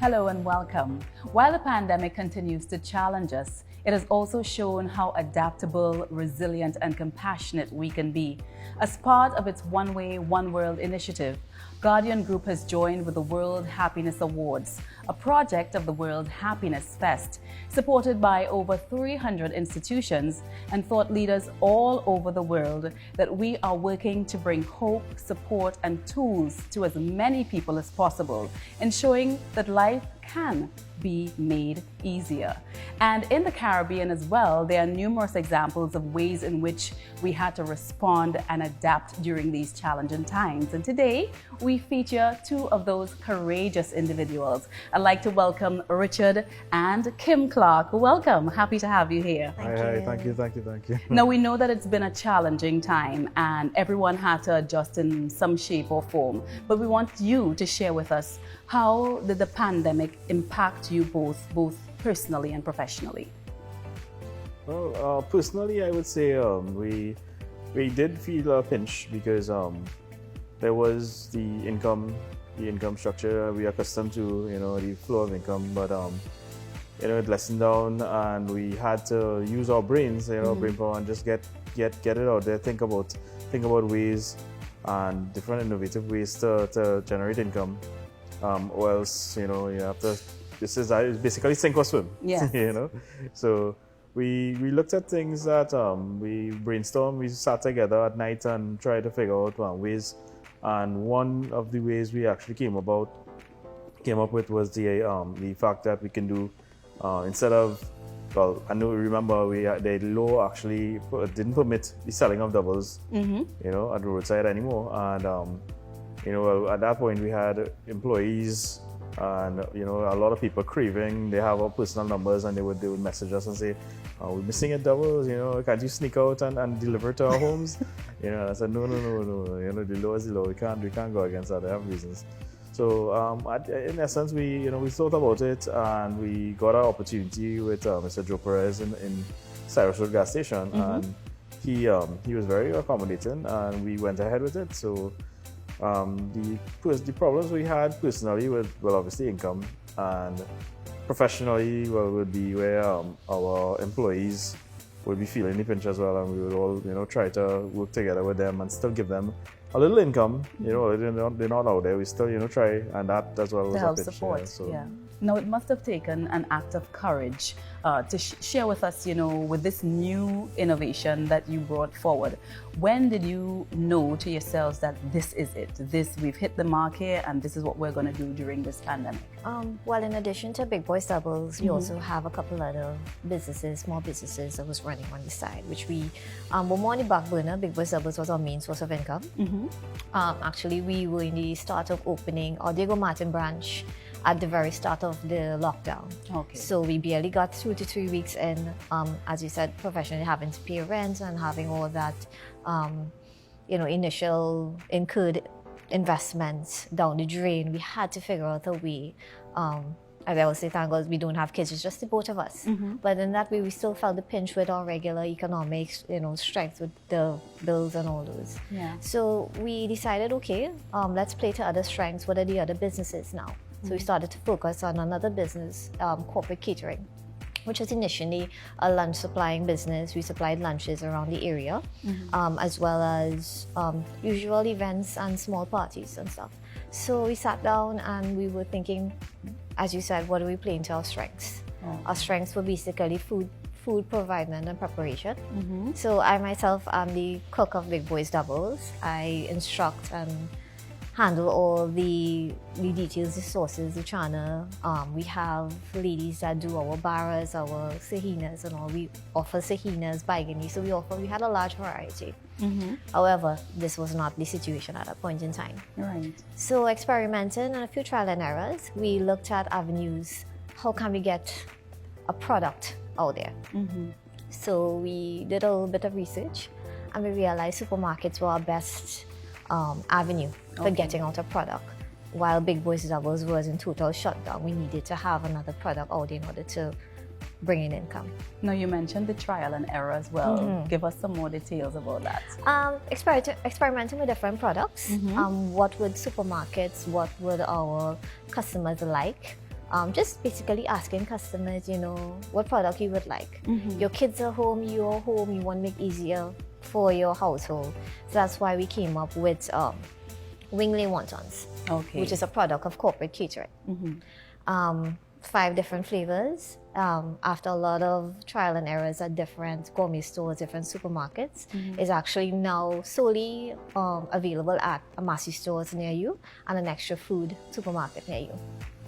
Hello and welcome. While the pandemic continues to challenge us, it has also shown how adaptable, resilient, and compassionate we can be. As part of its One Way, One World initiative, Guardian Group has joined with the World Happiness Awards, a project of the World Happiness Fest, supported by over 300 institutions and thought leaders all over the world, that we are working to bring hope, support, and tools to as many people as possible, ensuring that life can be made easier. And in the Caribbean as well, there are numerous examples of ways in which we had to respond and adapt during these challenging times. And today, we feature two of those courageous individuals. I'd like to welcome Richard and Kim Clarke. Welcome. Happy to have you here. Thank you. Now, we know that it's been a challenging time and everyone had to adjust in some shape or form. But we want you to share with us, how did the pandemic impact you both personally and professionally? Well, personally, I would say we did feel a pinch because there was the income structure. We are accustomed to the flow of income, but it lessened down, and we had to use our brains, brain power, and just get it out there. Think about ways and different innovative ways to generate income. Or else, you have to. This is basically sink or swim. Yes. So we looked at things that we brainstormed. We sat together at night and tried to figure out ways. And one of the ways we actually came up with was the fact that we can do instead of, well, I know, remember the law actually didn't permit the selling of doubles, at the roadside anymore. And at that point we had employees and a lot of people craving. They have our personal numbers, and they would message us and say, we're missing a doubles, can't you sneak out and deliver to our homes? I said, no, the law is the law. We can't go against that. I have reasons. So in essence, we thought about it, and we got our opportunity with Mr. Joe Perez in Cyrus Road gas station, and he was very accommodating, and we went ahead with it. So the problems we had personally with, well, obviously income, and professionally, well, would be where our employees would be feeling the pinch as well, and we would all try to work together with them and still give them a little income. They're not out there. We still try, and that as well was to help a pinch. Support. Yeah. Now, it must have taken an act of courage to share with us, with this new innovation that you brought forward. When did you know to yourselves that this is it? We've hit the mark here, and this is what we're going to do during this pandemic? Well, in addition to Big Boys Doubles, we also have a couple other small businesses that was running on the side, which we were more on the back burner. Big Boys Doubles was our main source of income. Actually, we were in the start of opening our Diego Martin branch at the very start of the lockdown. Okay. So we barely got 2 to 3 weeks in, as you said, professionally having to pay rent and having all that, initial incurred investments down the drain. We had to figure out a way. As I always say, thank God we don't have kids, it's just the both of us. But in that way, we still felt the pinch with our regular economics, strength with the bills and all those. Yeah. So we decided, okay, let's play to other strengths. What are the other businesses now? So we started to focus on another business, corporate catering, which was initially a lunch supplying business. We supplied lunches around the area, as well as usual events and small parties and stuff. So we sat down and we were thinking, as you said, what are we playing to our strengths? Our strengths were basically food providing and preparation. So I myself am the cook of Big Boys Doubles. I instruct and handle all the details, the sauces, the chana. We have ladies that do our barras, our sahinas and all. We offer sahinas, baigani, so we had a large variety. However, this was not the situation at that point in time. Right. So experimenting and a few trial and errors, we looked at avenues. How can we get a product out there? So we did a little bit of research, and we realized supermarkets were our best avenue for getting out a product. While Big Boys Doubles was in total shutdown, we needed to have another product out in order to bring in income. Now, you mentioned the trial and error as well. Give us some more details about that. Experimenting with different products. What would supermarkets, what would our customers like? just basically asking customers, what product you would like. Your kids are home, you're home, you want to make easier for your household. So that's why we came up with Wing Lei Wontons, which is a product of corporate catering. 5 different flavors. After a lot of trial and errors at different gourmet stores, different supermarkets, is actually now solely available at a Massey stores near you and an Extra Food supermarket near you.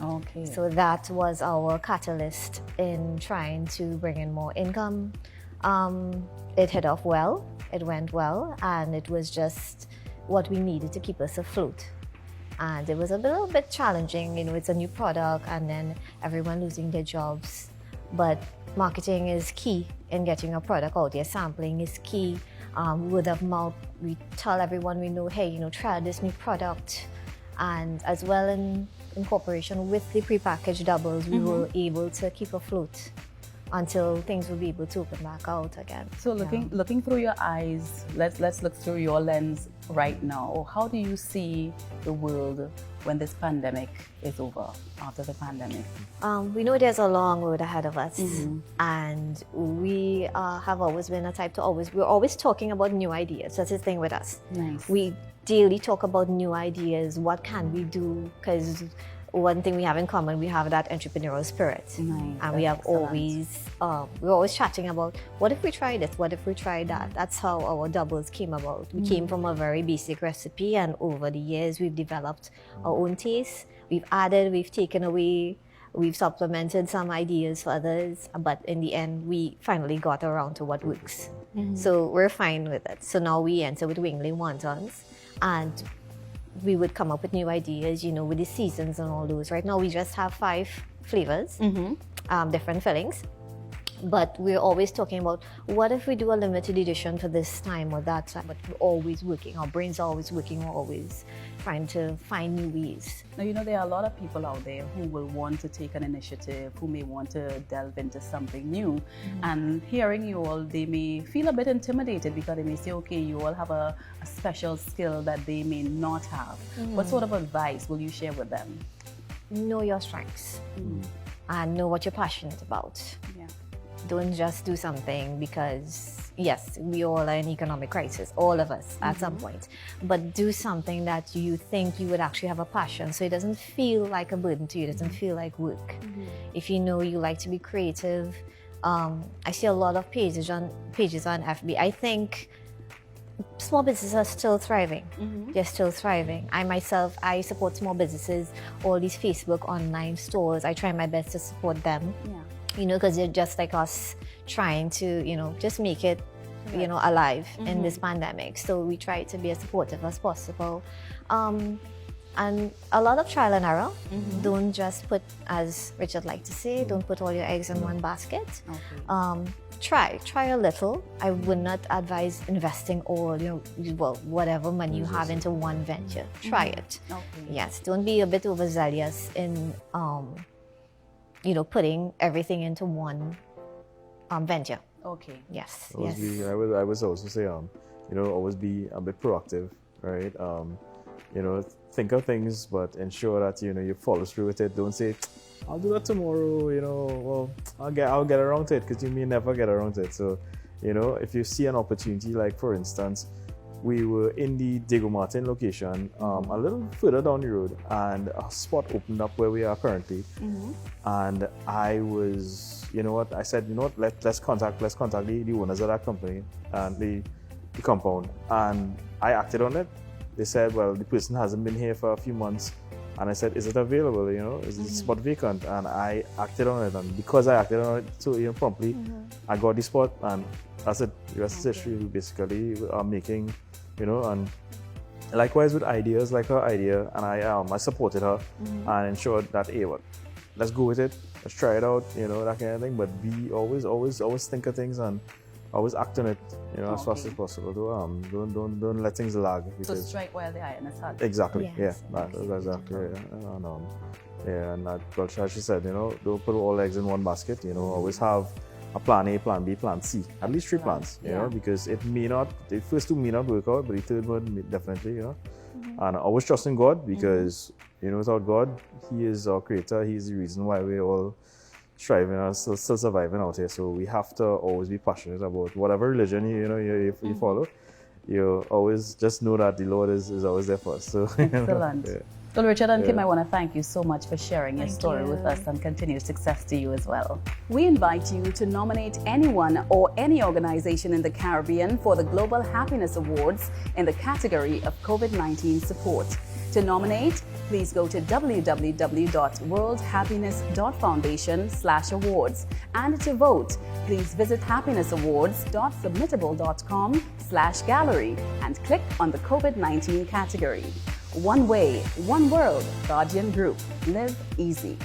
Okay. So that was our catalyst in trying to bring in more income. It hit off well, it went well, and it was just what we needed to keep us afloat. And it was a little bit challenging, it's a new product and then everyone losing their jobs. But marketing is key in getting a product out there. Sampling is key. Word of mouth, we tell everyone we know, hey, try this new product. And as well in cooperation with the prepackaged doubles, we were able to keep afloat until things will be able to open back out again. So looking through your eyes, let's look through your lens right now. How do you see the world when this pandemic is over, after the pandemic? We know there's a long road ahead of us, and we have always been a type to we're always talking about new ideas. That's the thing with us. Nice. We daily talk about new ideas. What can we do? Because one thing we have in common, we have that entrepreneurial spirit. Nice. And we have we're always chatting about, what if we try this? What if we try that? That's how our doubles came about. We came from a very basic recipe, and over the years, we've developed our own taste. We've added, we've taken away, we've supplemented some ideas for others, but in the end, we finally got around to what works. So we're fine with it. So now we enter with Wing Lei Wontons, and we would come up with new ideas, with the seasons and all those. Right now, we just have 5 flavors, different fillings. But we're always talking about, what if we do a limited edition for this time or that time? But we're always working. Our brains are always working. We're always trying to find new ways. Now, there are a lot of people out there who will want to take an initiative, who may want to delve into something new. And hearing you all, they may feel a bit intimidated because they may say, okay, you all have a special skill that they may not have. What sort of advice will you share with them? Know your strengths and know what you're passionate about. Yeah. Don't just do something because, yes, we all are in economic crisis, all of us at some point. But do something that you think you would actually have a passion, so it doesn't feel like a burden to you, it doesn't feel like work. If you know you like to be creative, I see a lot of pages on FB. I think small businesses are still thriving. They're still thriving. I support small businesses, all these Facebook online stores. I try my best to support them. Yeah. Because they're just like us, trying to, just make it, alive in this pandemic. So we try to be as supportive as possible. And a lot of trial and error. Don't just put, as Richard liked to say, don't put all your eggs in one basket. Try a little. I would not advise investing all, whatever money you have into one venture. Try it. Yes, don't be a bit overzealous in putting everything into one venture. Okay. Yes. I would also say, always be a bit proactive, right? Think of things, but ensure that you follow through with it. Don't say, I'll do that tomorrow. Well, I'll get around to it, because you may never get around to it. So, if you see an opportunity, like for instance, we were in the Diego Martin location, a little further down the road, and a spot opened up where we are currently. And I was, I said, let's contact the owners of that company and the compound. And I acted on it. They said, well, the person hasn't been here for a few months. And I said, is it available? Is the spot vacant? And I acted on it. And because I acted on it so promptly, I got the spot, and that's it. The rest is history. We basically are making, and likewise with ideas like her idea, and I supported her and ensured that, hey, let's go with it. Let's try it out, that kind of thing. But be always think of things and always act on it, as fast as possible. Don't let things lag. So strike while the iron is hot. Exactly. Yes, That's exactly. And that, well, as she said, don't put all eggs in one basket. Always have a plan A, plan B, plan C. At least 3 plans. Because it may not. The first 2 may not work out, but the third one definitely. And always trust in God, because You know, without God, He is our creator. He is the reason why we're all striving and still surviving out here. So we have to always be passionate about whatever religion you follow. You always just know that the Lord is always there for us. So, Excellent. Yeah. Well, Richard and Kim, I want to thank you so much for sharing your Thank story you. with us, and continued success to you as well. We invite you to nominate anyone or any organization in the Caribbean for the Global Happiness Awards in the category of COVID-19 support. To nominate, please go to www.worldhappiness.foundation/awards. And to vote, please visit happinessawards.submittable.com/gallery and click on the COVID-19 category. One way, one world, Guardian Group. Live easy.